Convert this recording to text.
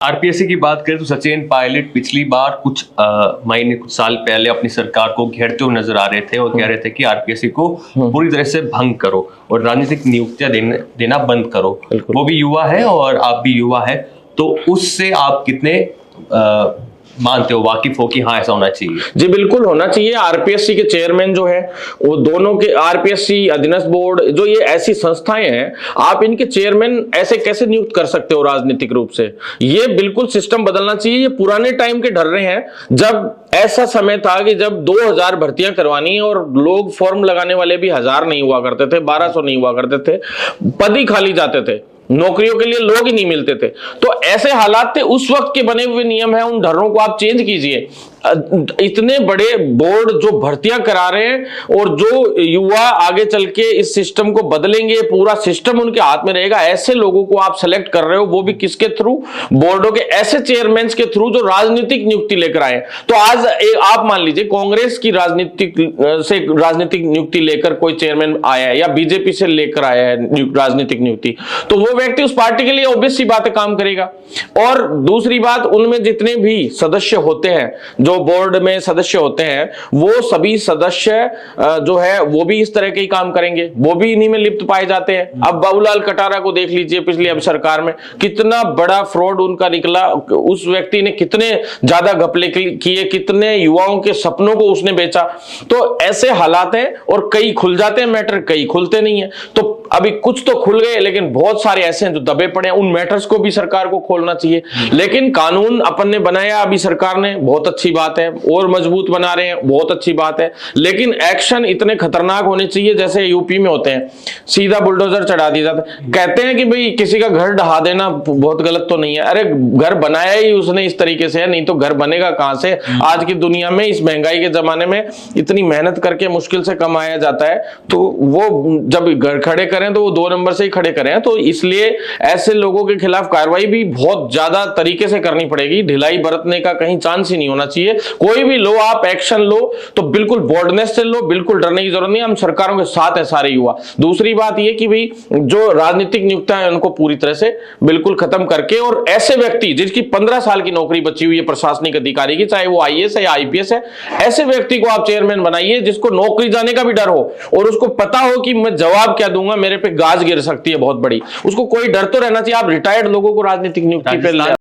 RPSC की बात करें तो सचिन पायलट पिछली बार कुछ महीने कुछ साल पहले अपनी सरकार को घेरते हुए नजर आ रहे थे और कह रहे थे कि आरपीएससी को पूरी तरह से भंग करो और राजनीतिक नियुक्तियां देना बंद करो। वो भी युवा है और आप भी युवा है, तो उससे आप कितने मानते हो, वाकिफ हो कि हाँ ऐसा होना चाहिए? जी बिल्कुल होना चाहिए। आरपीएससी के चेयरमैन जो है वो दोनों के, आरपीएससी अधीनस्थ बोर्ड जो ये ऐसी संस्थाएं हैं, आप इनके चेयरमैन ऐसे कैसे नियुक्त कर सकते हो राजनीतिक रूप से? ये बिल्कुल सिस्टम बदलना चाहिए। ये पुराने टाइम के डर रहे हैं, जब ऐसा समय था कि जब 2000 भर्तियां करवानी और लोग फॉर्म लगाने वाले भी 1000 नहीं हुआ करते थे, 1200 नहीं हुआ करते थे, पद ही खाली जाते थे, नौकरियों के लिए लोग ही नहीं मिलते थे। तो ऐसे हालात थे, उस वक्त के बने हुए नियम है, उन डरों को आप चेंज कीजिए। इतने बड़े बोर्ड जो भर्तियां करा रहे हैं और जो युवा आगे चल के इस सिस्टम को बदलेंगे, पूरा सिस्टम उनके हाथ में रहेगा, ऐसे लोगों को आप सेलेक्ट कर रहे हो, वो भी किसके थ्रू? बोर्डों के ऐसे चेयरमैन के थ्रू जो राजनीतिक नियुक्ति लेकर आए। तो आज आप मान लीजिए कांग्रेस की राजनीतिक नियुक्ति लेकर कोई चेयरमैन आया है या बीजेपी से लेकर आया है राजनीतिक नियुक्ति, तो वो व्यक्ति उस पार्टी के लिए ऑब्वियस सी बात है काम करेगा। और दूसरी बात, उनमें जितने भी सदस्य होते हैं, जो बोर्ड में सदस्य होते हैं, वो सभी सदस्य जो है वो भी इस तरह के ही काम करेंगे, वो भी इन्हीं में लिप्त पाए जाते हैं। अब बाबूलाल कटारा को देख लीजिए, पिछली अब सरकार में कितना बड़ा फ्रॉड उनका निकला। उस व्यक्ति ने कितने ज्यादा घपले किए, कितने युवाओं के सपनों को उसने बेचा। तो ऐसे हालात हैं और कई खुल जाते हैं मैटर, कई खुलते नहीं है। तो अभी कुछ तो खुल गए, लेकिन बहुत सारे ऐसे हैं जो दबे पड़े हैं। उन मैटर्स को भी सरकार को खोलना चाहिए। लेकिन कानून अपन ने बनाया अभी सरकार ने, बहुत अच्छी बात है, और मजबूत बना रहे हैं, बहुत अच्छी बात है। लेकिन एक्शन इतने खतरनाक होने चाहिए जैसे यूपी में होते हैं, सीधा बुलडोजर चढ़ा दिया जाता है। कहते हैं कि भाई किसी का घर ढहा देना बहुत गलत तो नहीं है, अरे घर बनाया ही उसने इस तरीके से है, नहीं तो घर बनेगा कहां से? आज की दुनिया में, इस महंगाई के जमाने में इतनी मेहनत करके मुश्किल से कमाया जाता है, तो वो जब घर खड़े करें तो वो 2 नंबर से ही खड़े करें। तो इसलिए ऐसे लोगों के खिलाफ कार्रवाई भी बहुत ज्यादा तरीके से करनी पड़ेगी। ढिलाई बरतने का कहीं चांस ही नहीं होना चाहिए। कोई भी लो, आप एक्शन लो तो बिल्कुल बोल्डनेस से लो, बिल्कुल डरने की जरूरत नहीं। हम सरकारों के साथ हैं सारे युवा। दूसरी बात यह कि भाई जो राजनीतिक नियुक्तियां हैं उनको पूरी तरह से बिल्कुल खत्म करके, और ऐसे व्यक्ति जिसकी 15 साल की नौकरी बची हुई है प्रशासनिक अधिकारी की, चाहे वो आईएएस है या आईपीएस है, ऐसे व्यक्ति को आप चेयरमैन बनाइए जिसको नौकरी जाने का भी डर हो और उसको पता हो कि मैं जवाब क्या दूंगा, मेरे पे गाज गिर सकती है बहुत बड़ी। उसको कोई डर तो रहना चाहिए। आप रिटायर्ड लोगों को राजनीतिक नियुक्ति पे